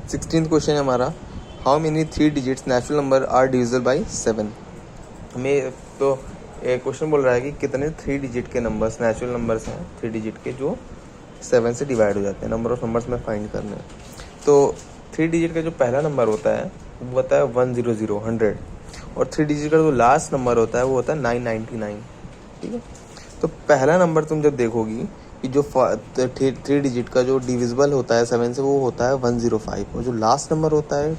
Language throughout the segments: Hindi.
16th क्वेश्चन है हमारा, how many 3 digits natural number are divisible by 7। हमें तो एक क्वेश्चन बोल रहा है कि कितने 3 डिजिट के नंबर्स नेचुरल नंबर्स हैं 3 डिजिट के जो 7 से डिवाइड हो जाते हैं। नंबर ऑफ नंबर्स में फाइंड करने हैं। तो 3 डिजिट का जो पहला नंबर होता है वो होता है 100 100, और 3 डिजिट का जो लास्ट नंबर होता है वो होता है 999। ठीक है, तो पहला नंबर तुम जब देखोगी कि जो 3 डिजिट का जो डिविजिबल होता है 7 से वो होता है 105, और जो लास्ट नंबर होता है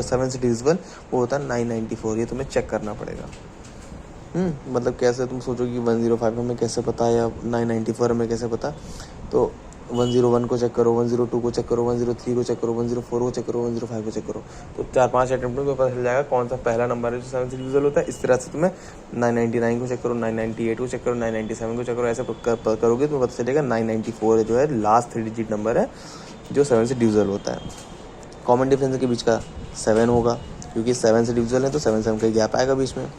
7 से डिविजिबल वो होता है 994। ये तुम्हें चेक करना पड़ेगा। मतलब कैसे तुम सोचोगे 105 हमें कैसे पता है या 994 हमें कैसे पता, तो 101 को चेक करो, 102 को चेक करो, 103 को चेक करो, 104 को चेक करो, 105 को चेक करो। तो 4-5 अटेम्प्ट में पता चल जाएगा कौन सा पहला नंबर है जो 7 से डिविजिबल होता है। इस तरह से तुम्हें 999 को चेक करो, 998 को चेक करो, 997 को चेक करो। ऐसे करोगे तो पता चलेगा 994 जो है लास्ट 3 डिजिट नंबर है जो 7 से डिविजिबल होता है। कॉमन डिफरेंस के बीच का 7 होगा, क्योंकि 7 से डिविजिबल है तो 7 का गैप आएगा बीच में।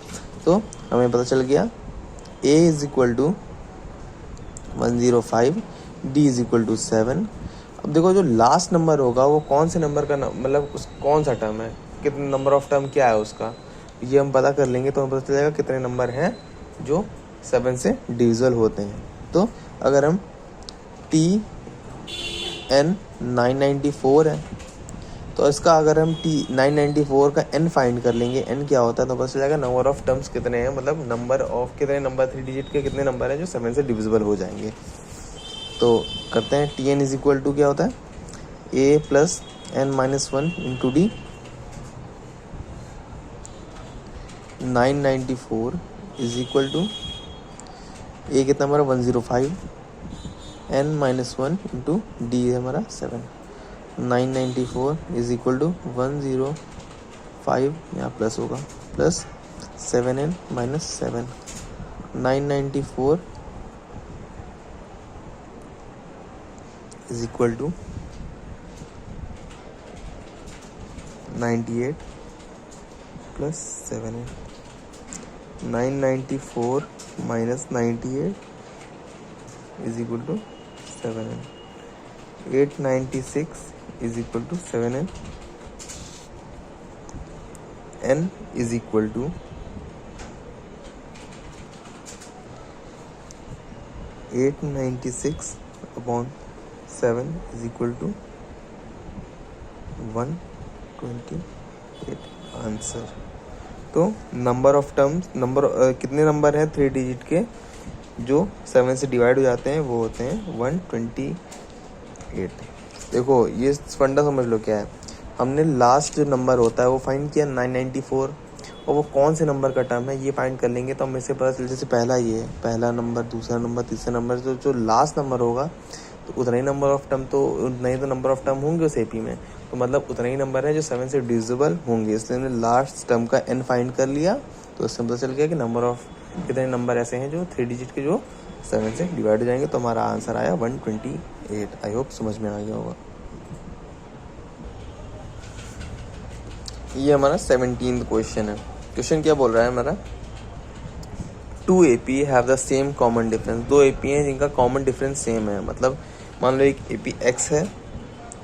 तो हमें पता चल गया a is equal to 105, d is equal to 7। अब देखो जो लास्ट नंबर होगा वो कौन से नंबर का मतलब उस कौन सा टर्म है, कितने नंबर ऑफ टर्म क्या है उसका, ये हम पता कर लेंगे तो हमें पता चल जाएगा कितने नंबर हैं जो 7 से डिविजिबल होते हैं। तो अगर हम n 994 है तो इसका अगर हम 994 का n फाइंड कर लेंगे, n क्या होता है तो पता चल जाएगा नंबर ऑफ टर्म्स कितने हैं, मतलब नंबर ऑफ कितने नंबर 3 डिजिट के कितने नंबर हैं जो 7 से डिविजिबल हो जाएंगे। तो करते हैं tn इज इक्वल टू क्या होता है a plus n minus 1 into D. 994 is equal to a कितना हमारा 105, n माइनस 1 इंटू डी है हमारा 7। 994 इज इक्वल टू 105, यहाँ प्लस होगा, plus 7n minus 7। 994 is equal to 98 plus 7n। 994 minus 98 is equal to 7n। 896 is equal to 7n। n is equal to 896 upon 7 is equal to 128 answer. तो नंबर ऑफ टर्म्स कितने नंबर हैं 3 डिजिट के जो 7 से डिवाइड हो जाते हैं वो होते हैं 128। देखो ये फंडा समझ लो क्या है, हमने लास्ट जो नंबर होता है वो फाइंड किया 994, और वो कौन से नंबर का टर्म है ये फाइंड कर लेंगे तो हमें से पता चल, जैसे पहला ये है, पहला नंबर, दूसरा नंबर, तीसरा नंबर, जो लास्ट नंबर होगा तो उतना ही नंबर ऑफ टर्म, तो उतना ही तो नंबर ऑफ टर्म होंगे उस एपी में, तो मतलब उतना ही नंबर है जो 7 से डिविजिबल होंगे। इसलिए हमने लास्ट टर्म का n फाइंड कर लिया तो इससे पता चल गया कि नंबर ऑफ कितने नंबर ऐसे हैं जो 3 डिजिट के जो 7 से डिवाइड हो जाएंगे। तो हमारा आंसर आया 128। आई होप समझ में आ गया होगा। ये हमारा 17th क्वेश्चन है। क्वेश्चन क्या बोल रहा है हमारा, 2 AP have the same common difference. 2 AP हैं जिनका कॉमन डिफरेंस सेम है, मतलब मान लो एक AP X है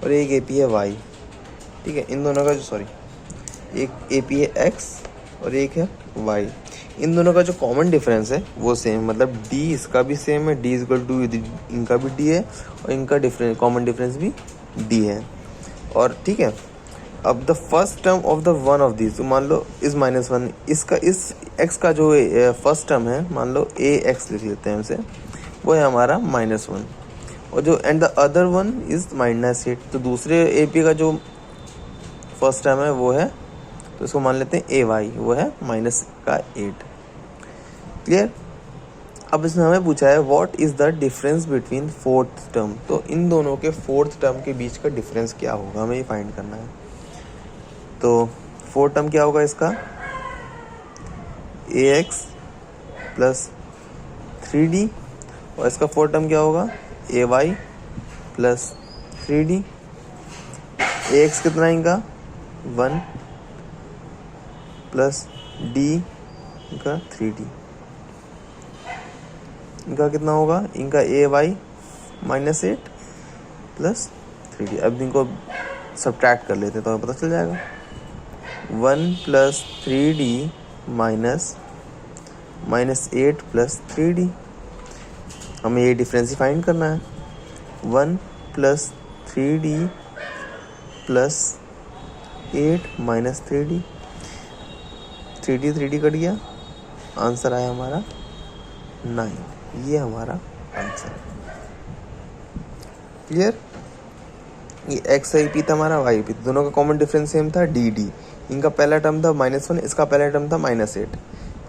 और एक AP है Y। ठीक है, इन दोनों का एक AP है X और एक है Y। इन दोनों का जो कॉमन डिफरेंस है वो सेम, मतलब D इसका भी सेम है, D इक्वल टू इनका भी D है और इनका कॉमन डिफरेंस भी D है। और ठीक है, अब the first term of the one of this, तो मान लो इस -1 इसका, इस x का जो फर्स्ट टर्म है, मान लो ax लिख लेते हैं हमसे, वो है हमारा -1, और जो and the other one is -8। तो दूसरे AP का जो फर्स्ट टर्म है वो है, तो इसको मान लेते हैं ay, वो है -8। क्लियर। अब इसने हमें पूछा है what is the difference between fourth term. तो इन दोनों के फोर्थ टर्म के बीच का डिफरेंस क्या होगा, हमें ये फाइंड करना है। तो फोर्थ टर्म क्या होगा इसका, ax प्लस 3d, और इसका फोर्थ टर्म क्या होगा ay प्लस 3d। ax कितना है इनका 1 प्लस d इनका 3d। इनका कितना होगा, इनका ay -8 प्लस 3d। अब इनको सब्ट्रैक्ट कर लेते तो हमें पता चल जाएगा 1 plus 3d minus 8 plus 3d। हमें ये डिफरेंस फाइंड करना है। 1 plus 3d plus 8 minus 3d, 3d cut गया, आंसर आया हमारा 9। ये हमारा आंसर है। क्लियर? ये एक्स आई पी था हमारा, वाई पी, दोनों का कॉमन डिफरेंस सेम था डी डी। इनका पहला टर्म था -1, इसका पहला टर्म था -8।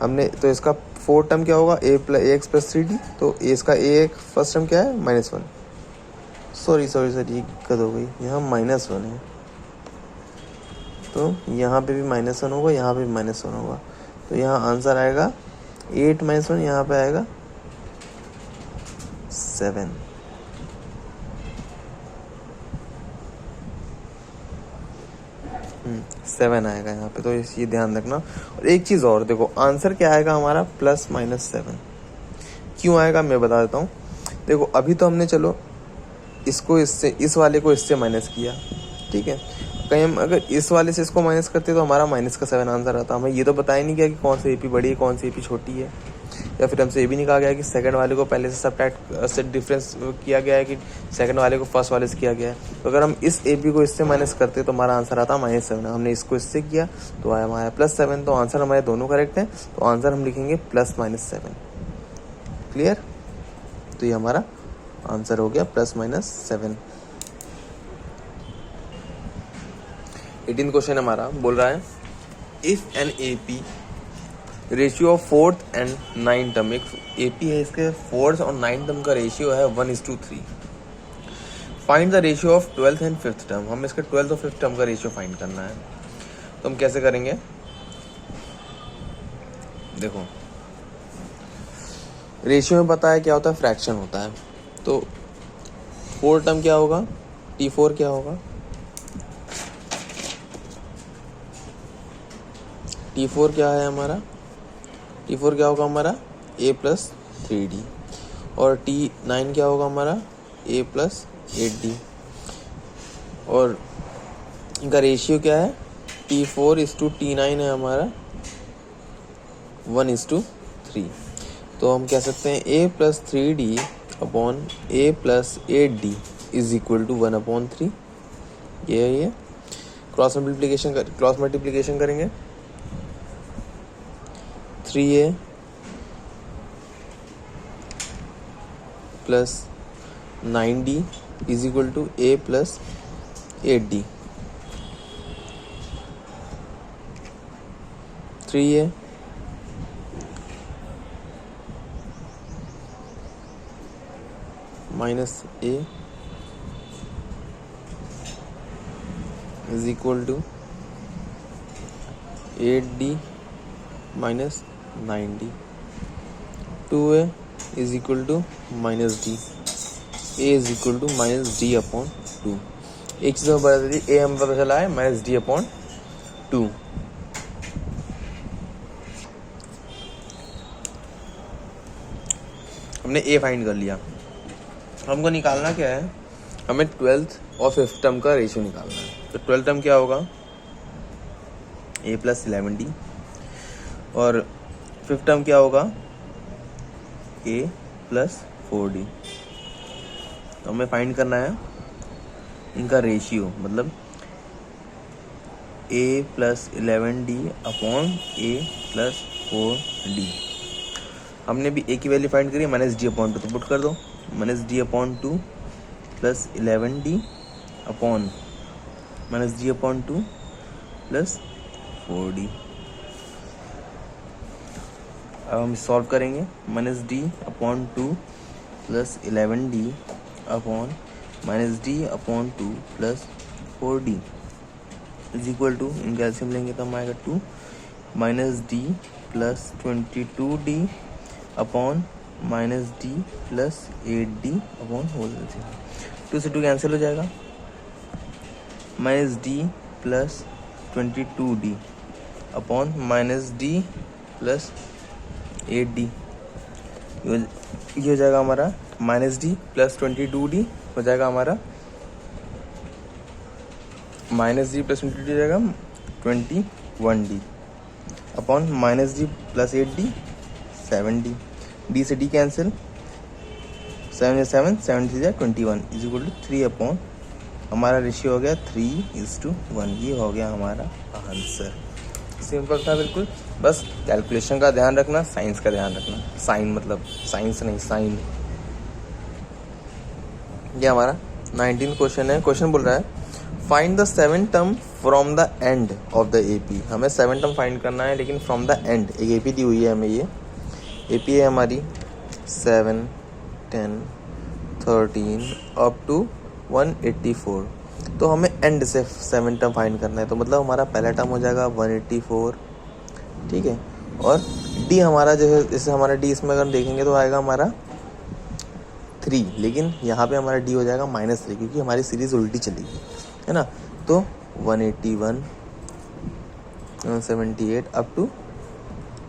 हमने तो इसका फोर्थ टर्म क्या होगा, ए एक्स प्लस 3d, तो इसका ए फर्स्ट टर्म क्या है -1। सॉरी सर, ये दिक्कत हो गई, यहाँ -1 है, तो यहाँ पे भी -1 होगा, यहाँ पे भी -1 होगा, तो यहाँ आंसर आएगा 8 - 1, यहाँ पे आएगा 7। सेवन आएगा यहाँ पे, तो ये ध्यान रखना। और एक चीज़ और देखो, आंसर क्या आएगा हमारा +-7। क्यों आएगा मैं बता देता हूँ। देखो अभी तो हमने चलो इसको इससे, इस वाले को इससे माइनस किया, ठीक है। कहीं हम अगर इस वाले से इसको माइनस करते तो हमारा -7 आंसर आता। हमें ये तो बताया नहीं गया कि कौन सी एपी बड़ी है कौन सी एपी छोटी है, या फिर हमसे ये भी नहीं कहा गया कि सेकंड वाले को पहले से सब्ट्रैक्ट से डिफरेंस किया गया है कि सेकंड वाले को फर्स्ट वाले से किया गया है। तो अगर हम इस एपी को इससे माइनस करते तो हमारा आंसर आता -7। हमने इसको इससे किया तो आया हमारा +7, तो आंसर हमारे दोनों करेक्ट हैं, तो आंसर हम लिखेंगे +-7। क्लियर? तो ये हमारा आंसर हो गया +-7। 18 क्वेश्चन हमारा बोल रहा है, if an AP ratio of 4th and 9th term, एक एपी है, इसके 4th और 9th टर्म का रेशियो है 1:3। Find the ratio of 12th and 5th term. हम इसके 12th और 5th टर्म का रेशियो फाइंड करना है, तो हम कैसे करेंगे। देखो रेशियो में पता है क्या होता है, फ्रैक्शन होता है। तो 4th टर्म क्या होगा, T4 क्या होगा, T4 क्या है हमारा, T4 क्या होगा हमारा a + 3d, और T9 क्या होगा हमारा a + 8d, और इनका रेशियो क्या है, T4:T9 है हमारा 1:3। तो हम कह सकते हैं a + 3d upon a + 8d = 1/3। ये क्रॉस मल्टीप्लिकेशन करेंगे, 3a + 9d = a + 8d। 3a - a = 8d - 9d। 2a = -d, a = -d/2। एक चीज़ में बता दी, a हमें पता चला है -d/2। हमने a फाइंड कर लिया। हमको निकालना क्या है, हमें 12th और 5th टर्म का रेशियो निकालना है। तो 12th टर्म क्या होगा, a + 11d, और 5th टर्म क्या होगा, a + 4d। तो हमें फाइंड करना है इनका रेशियो, मतलब a + 11d upon a + 4d। हमने भी a की वैल्यू फाइंड करी, -d/2, तो पुट कर दो, -d/2 + 11d upon -d/2 + 4d। अब हम सॉल्व करेंगे, -d/2 + 11d upon -d/2 + 4d = इनका एलसीएम लेंगे तो हम आएगा 2 -d + 22d upon -d + 8d upon whole LCM. 2 से 2 कैंसिल हो जाएगा, -d + 22d upon -d + 8d। ये हो जाएगा हमारा -d + 22d हो जाएगा हमारा माइनस डी प्लस 20 डी हो जाएगा 21D upon minus D plus 8D 7D। D से D cancel, 7 7 7 3 21 is equal to 3 upon, हमारा रेशियो हो गया 3:1। ये हो गया हमारा आंसर। सिंपल था बिल्कुल, बस कैलकुलेशन का ध्यान रखना, साइंस का ध्यान रखना। साइन मतलब साइंस नहीं, साइन। ये हमारा 19 क्वेश्चन है। क्वेश्चन बोल रहा है find the 7 term from the end of the AP. हमें 7 टर्म फाइंड करना है, लेकिन फ्रॉम द एंड। एक एपी दी हुई है हमें, ये एपी है हमारी 7 10 13 अप टू 184। तो हमें एंड से 7 टर्म फाइंड करना है, तो मतलब हमारा पहला टर्म हो जाएगा 184, ठीक है। और डी हमारा जो है, जैसे हमारा डी इसमें अगर देखेंगे तो आएगा हमारा 3, लेकिन यहाँ पे हमारा डी हो जाएगा -3 क्योंकि हमारी सीरीज उल्टी चलेगी, है ना। तो 181 178 अप टू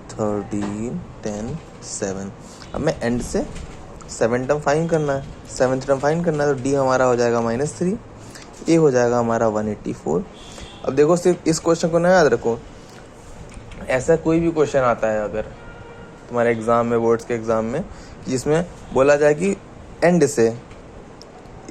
13 10 7। हमें एंड से 7 टर्म फाइंड करना है, 7th टर्म फाइंड करना है, तो डी हमारा हो जाएगा -3, ए हो जाएगा हमारा 184। अब देखो, सिर्फ इस क्वेश्चन को ना याद रखो, ऐसा कोई भी क्वेश्चन आता है अगर तुम्हारे एग्जाम में, बोर्ड्स के एग्जाम में, जिसमें बोला जाए कि एंड से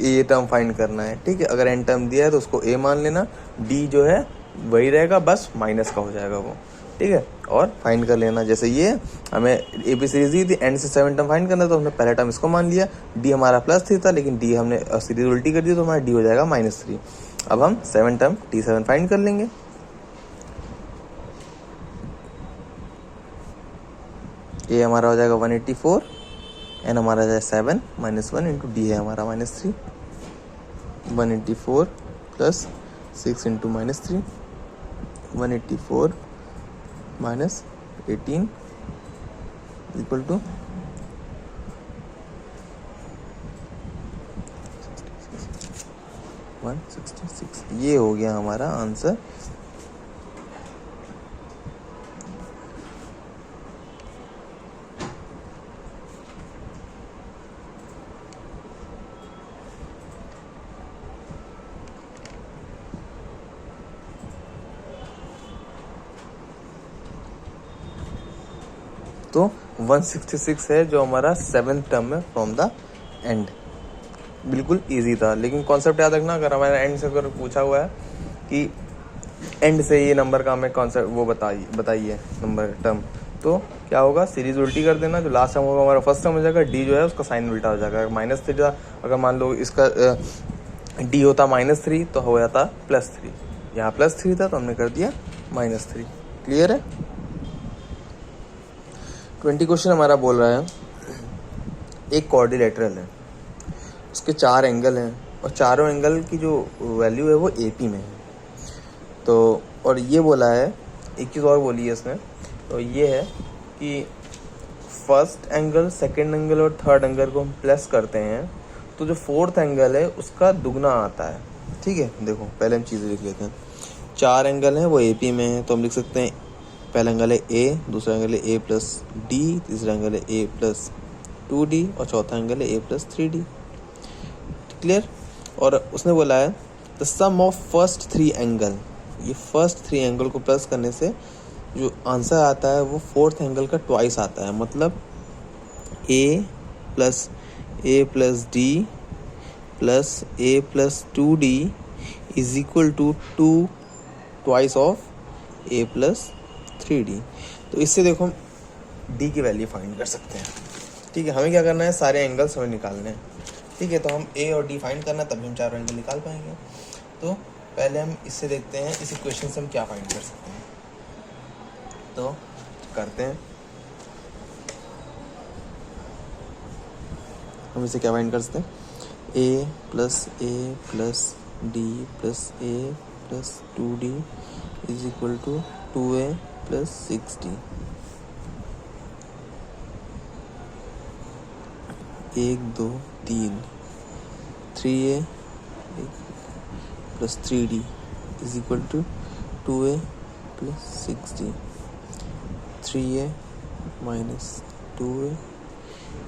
ए टर्म फाइंड करना है, ठीक है। अगर एंड टर्म दिया है तो उसको ए मान लेना, डी जो है वही रहेगा, बस माइनस का हो जाएगा वो, ठीक है। और फाइंड कर लेना, जैसे ये हमें ए बी सीरीज दी थी, एंड से 7 टर्म फाइंड करना, तो हमने पहला टर्म इसको मान लिया, डी हमारा +3 था, लेकिन डी हमने सीरीज उल्टी कर दी, तो हमारा डी हो जाएगा -3। अब हम 7 टर्म T7 फाइंड कर लेंगे। ए हमारा हो जाएगा 184, एन हमारा जाए 7 -1 इंटू डी है हमारा -3। 184 plus 6 into -3, 184 minus 18 equal to 166। ये हो गया हमारा आंसर। तो 166 है जो हमारा 7th टर्म है फ्रॉम द एंड। बिल्कुल इजी था, लेकिन कॉन्सेप्ट याद रखना, अगर हमारा एंड से अगर पूछा हुआ है कि एंड से ये नंबर का हमें कॉन्सेप्ट वो बताइए नंबर टर्म, तो क्या होगा, सीरीज उल्टी कर देना। जो लास्ट टर्म होगा हमारा फर्स्ट टर्म हो जाएगा, डी जो है उसका साइन उल्टा हो जाएगा। -3 था, अगर मान लो इसका डी होता -3 तो हो जाता +3। यहाँ +3 था तो हमने कर दिया -3। क्लियर है। 20 क्वेश्चन हमारा बोल रहा है एक क्वाड्रिलेटरल है, उसके 4 एंगल हैं और चारों एंगल की जो वैल्यू है वो एपी में है। तो और ये बोला है, एक चीज़ और बोली है इसमें, तो ये है कि फर्स्ट एंगल, सेकंड एंगल और थर्ड एंगल को हम प्लस करते हैं तो जो फोर्थ एंगल है उसका दुगना आता है, ठीक है। देखो पहले हम चीज़ें लिख लेते हैं। 4 एंगल हैं वो एपी में है, तो हम लिख सकते हैं पहला एंगल है ए, दूसरा एंगल है ए प्लस डी, तीसरा एंगल है ए प्लस 2D और चौथा एंगल है ए प्लस 3D। क्लियर। और उसने बोला है the sum of first 3 angle, ये फर्स्ट 3 एंगल को प्लस करने से जो आंसर आता है वो फोर्थ एंगल का ट्वाइस आता है। मतलब A plus D plus A plus 2D is equal to 2 twice of A plus 3D। तो इससे देखो हम डी की वैल्यू फाइंड कर सकते हैं, ठीक है। हमें क्या करना है, सारे एंगल्स हमें निकालने हैं, ठीक है। तो हम ए और डी फाइंड करना है, तभी हम चारों एंगल निकाल पाएंगे। तो पहले हम इससे देखते हैं इस इक्वेशन से हम क्या फाइंड कर सकते हैं। तो करते हैं, हम इसे क्या फाइंड कर सकते हैं, A plus D plus A plus 2D is equal to 2A plus 6D। 1 2 3 3A plus 3D is equal to 2A plus 6D। 3A minus 2A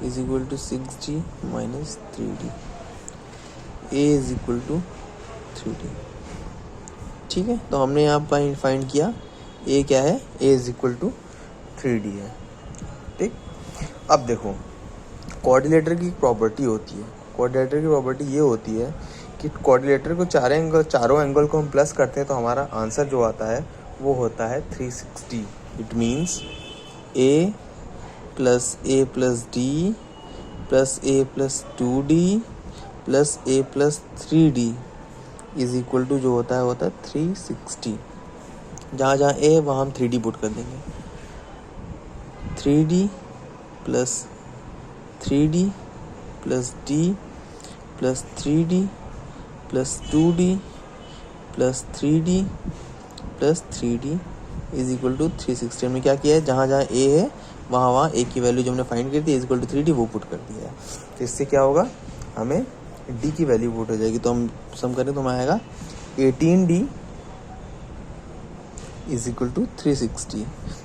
is equal to 6D minus 3D। A is equal to 3D। ठीक है, तो हमने यहाँ फाइंड किया ए क्या है, ए इज इक्वल टू 3D है। ठीक, अब देखो कोऑर्डिनेटर की प्रॉपर्टी होती है, कोऑर्डिनेटर की प्रॉपर्टी ये होती है कि कोऑर्डिनेटर को चारों एंगल को हम प्लस करते हैं तो हमारा आंसर जो आता है वो होता है 360। It means A plus D plus A plus 2D plus A plus 3D is equal to जो होता है 360। जहाँ जहाँ ए है वहाँ हम 3D पुट कर देंगे। 3D plus 3D plus D plus 3D plus 2D plus 3D plus 3D is equal to 360। हमने क्या किया है, जहाँ जहाँ ए है वहाँ ए की वैल्यू जो हमने फाइंड की थी इज इक्वल टू 3D वो पुट कर दिया है। तो इससे क्या होगा, हमें D की वैल्यू पुट हो जाएगी। तो हम सम करें तो हमें आएगा 18D इज इक्वल टू 360।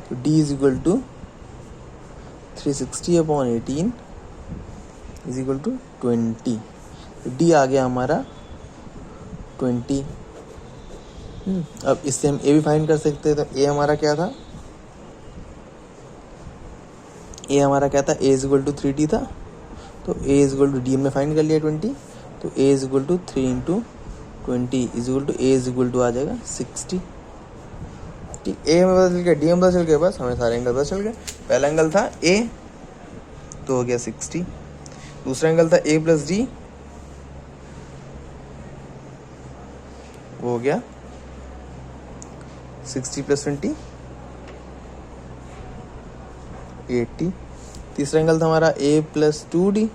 तो D is equal to 360 upon 18 is equal to 20। तो D आ गया हमारा 20। अब इससे हम ए भी फाइंड कर सकते हैं। तो ए हमारा क्या था, ए हमारा क्या था, ए इज इक्वल टू 3D था। तो A is equal to D हमने फाइंड कर लिया 20। तो A is equal to 3 into 20 is equal to A is equal to आ जाएगा 60। ठीक, ए में पता चल गया, डी में पता चल गया, बस हमें सारे एंगल पता चल गए। पहला एंगल था ए तो हो गया 60, दूसरा एंगल था ए प्लस डी वो हो गया 60 प्लस 20 80। तीसरा एंगल था हमारा ए प्लस 2D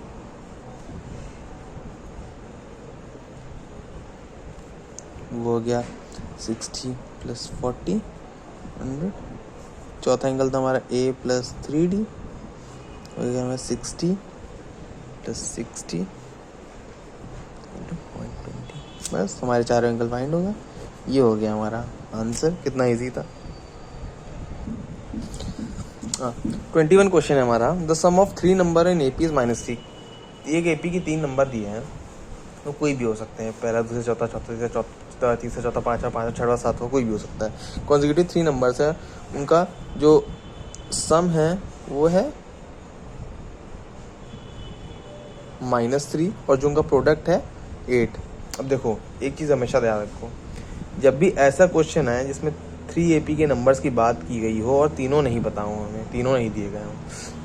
वो हो गया 60 प्लस 40 100। चौथा एंगल था हमारा ए प्लस 3D हो गया हमें 60 प्लस 60 0.20। बस हमारे चारों एंगल फाइंड होगा। ये हो गया हमारा आंसर। कितना इजी था। 21 क्वेश्चन है हमारा। The sum of 3 number in AP is -3। एक AP की 3 नंबर दिए हैं, तो कोई भी हो सकते हैं, पहला दूसरा चौथा चौथा तीसरा चौथा पाँचवा छठवा सातवां कोई भी हो सकता है। कॉन्जिक्यूटिव 3 नंबर्स है, उनका जो सम है वो है -3 और जो उनका प्रोडक्ट है 8। अब देखो एक चीज़ हमेशा याद रखो, जब भी ऐसा क्वेश्चन है जिसमें 3 AP के नंबर्स की बात की गई हो और तीनों नहीं पता हो, हमें तीनों नहीं दिए गए हों,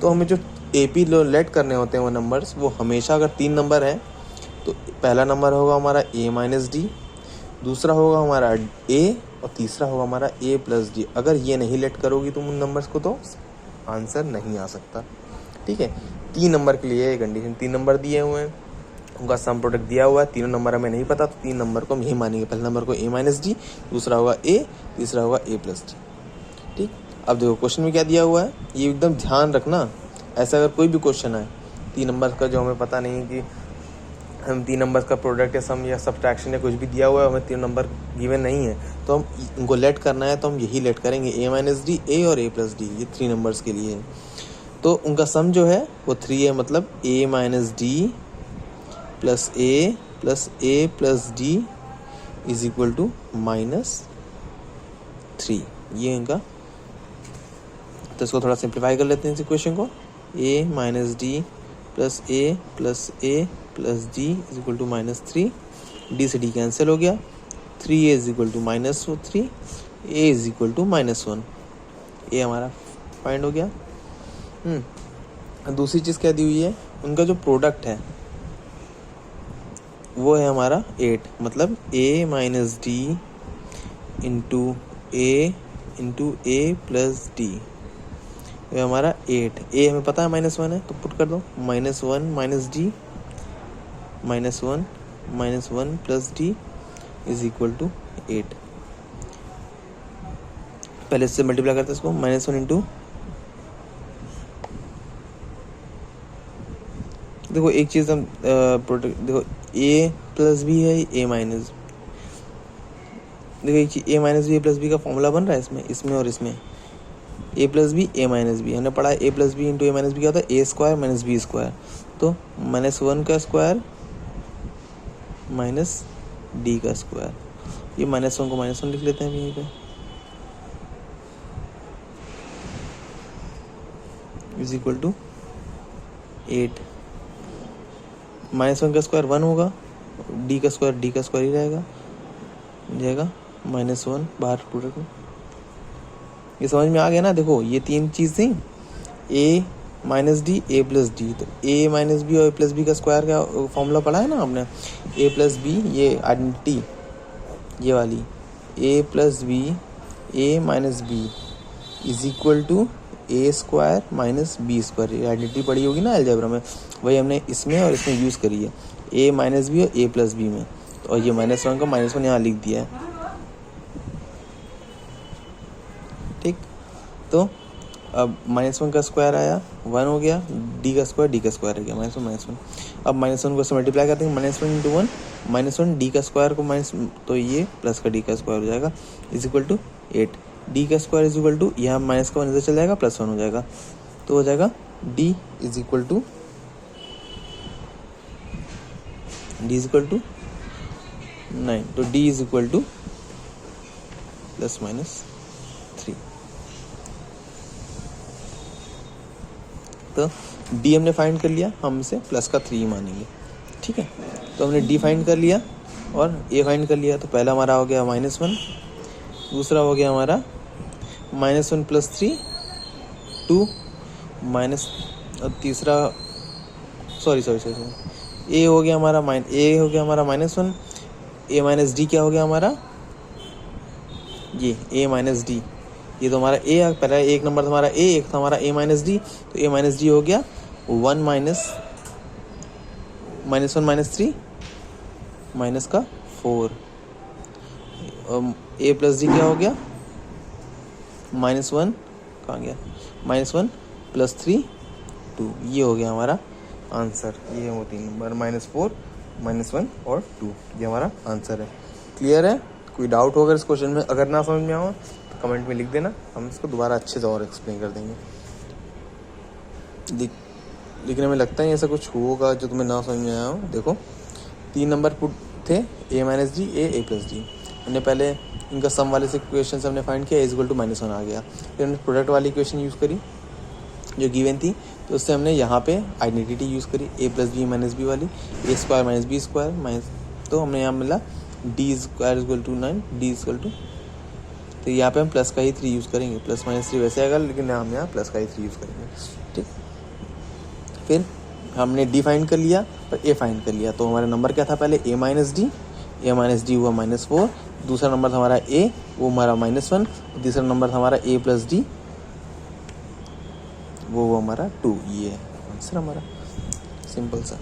तो हमें जो AP लेट करने होते हैं वो नंबर्स, वो हमेशा अगर 3 नंबर हैं तो पहला नंबर होगा हमारा A माइनस डी, दूसरा होगा हमारा A और तीसरा होगा हमारा A प्लस डी। अगर ये नहीं लेट करोगी तुम उन नंबर्स को तो आंसर नहीं आ सकता। ठीक है, 3 नंबर के लिए ये कंडीशन, 3 नंबर दिए हुए हैं, उनका सम प्रोडक्ट दिया हुआ है, तीनों नंबर हमें नहीं पता तो 3 नंबर को हम यही मानेंगे। पहले नंबर को A माइनस डी, दूसरा होगा A, तीसरा होगा A प्लस डी। ठीक, अब देखो क्वेश्चन में क्या दिया हुआ है, ये एकदम ध्यान रखना। ऐसा अगर कोई भी क्वेश्चन है 3 नंबर का जो हमें पता नहीं कि हम 3 नंबर्स का प्रोडक्ट या सम या सब्ट्रैक्शन या कुछ भी दिया हुआ है, हमें 3 नंबर गिवन नहीं है, तो हम उनको लेट करना है तो हम यही लेट करेंगे, A माइनस डी, A और A प्लस डी, ये 3 नंबर्स के लिए है। तो उनका सम जो है वो 3 है, मतलब A minus D plus A plus D is equal to -3। ये इनका, तो इसको थोड़ा सिंप्लीफाई कर लेते हैं इस इक्वेशन को। A minus D plus A plus D is equal to -3। D से डी कैंसिल हो गया, 3A is equal to -3, A is equal to -1। A हमारा फाइंड हो गया। दूसरी चीज़ क्या दी हुई है, उनका जो प्रोडक्ट है वो है हमारा 8, मतलब A minus D into A plus D, ये हमारा 8। A हमें पता है -1 है तो पुट कर दो, -1 minus D -1 plus D is equal to 8। पहले इससे मल्टीप्लाई करते हैं इसको, -1 इंटू, देखो एक चीज़ हम प्रोडक्ट देखो A प्लस बी है, A माइनस, देखो एक चीज A minus B, A plus B का फॉर्मूला बन रहा है इसमें और इसमें, A plus B A minus B, हमने पढ़ा है A plus B into A minus B क्या होता है, A square minus B square. तो -1 का स्क्वायर माइनस डी का स्क्वायर ये -1 को -1 लिख लेते हैं यहीं पे, इज इक्वल टू 8। -1 का स्क्वायर 1 होगा, d का स्क्वायर ही रहेगा, जाएगा -1 बाहर प्रोडक्ट में। ये समझ में आ गया ना? देखो ये तीन चीज़ थी, a minus D A plus D. तो a माइनस बी और a प्लस बी का स्क्वायर का फॉर्मूला पढ़ा है ना आपने, a प्लस बी, ये आइडेंटिटी ये वाली, a plus B A minus B is equal to A square minus B square. ये आइडेंटिटी पढ़ी होगी ना अलजेब्रा में, वही हमने इसमें और इसमें यूज़ करी है, a माइनस बी और a प्लस बी में। और ये -1 का -1 यहाँ लिख दिया है, ठीक। तो अब -1 का स्क्वायर आया 1 हो गया, d का स्क्वायर आ गया -1। अब -1 को से मल्टीप्लाई करते हैं, -1 इंटू 1 -1, d का स्क्वायर को माइनस, तो ये प्लस का d का स्क्वायर हो जाएगा इज इक्वल टू 8। d का स्क्वायर इज इक्वल टू, यहाँ माइनस का 1 इधर चल जाएगा, +1 हो जाएगा, तो हो जाएगा d इज इक्वल टू 9। तो d इज इक्वल टू ±3। तो d हमने फाइंड कर लिया, हम इसे प्लस का 3 मानेंगे, ठीक है। तो हमने d फाइंड कर लिया और a फाइंड कर लिया। तो पहला हमारा हो गया -1, दूसरा हो गया हमारा -1 + 3 2 माइनस, और तीसरा सॉरी a हो गया हमारा -1, a माइनस d क्या हो गया हमारा, ये a माइनस डी, ये तो हमारा a, पहला एक नंबर था हमारा a, एक था हमारा a माइनस डी। तो a माइनस डी हो गया 1 -1 -3 माइनस का 4। a प्लस डी क्या हो गया, -1 कहाँ गया, -1 + 3 2। ये हो गया हमारा आंसर। ये हो 3 नंबर, -4 -1 और 2, ये हमारा आंसर है। क्लियर है? कोई डाउट होगा इस क्वेश्चन में? अगर ना समझ में आओ तो कमेंट में लिख देना, हम इसको दोबारा अच्छे से और एक्सप्लेन कर देंगे। लिखने में लगता है ऐसा कुछ होगा जो तुम्हें ना समझ में आया हो। देखो 3 नंबर पुट थे, a minus D A plus D. हमने पहले इनका सम वाले से इक्वेशन हमने फाइंड किया, इज इक्वल टू -1 आ गया। फिर हमने प्रोडक्ट वाली इक्वेशन यूज़ करी जो गिवन थी, तो उससे हमने यहाँ पे आइडेंटिटी यूज़ करी a + b माइनस बी वाली, a square minus B square minus, तो हमने यहाँ मिला d square equal to 9, d equal to, तो यहाँ पे हम प्लस का ही 3 यूज़ करेंगे, +-3 वैसे आएगा, लेकिन हम यहाँ प्लस का ही 3 यूज़ करेंगे, ठीक। फिर हमने d फाइंड कर लिया और a फाइंड कर लिया। तो हमारा नंबर क्या था पहले, a माइनस डी हुआ -4, दूसरा नंबर था हमारा a, वो हमारा -1, तीसरा नंबर था हमारा a + d, वो हमारा 2। ये है आंसर हमारा, सिंपल सा।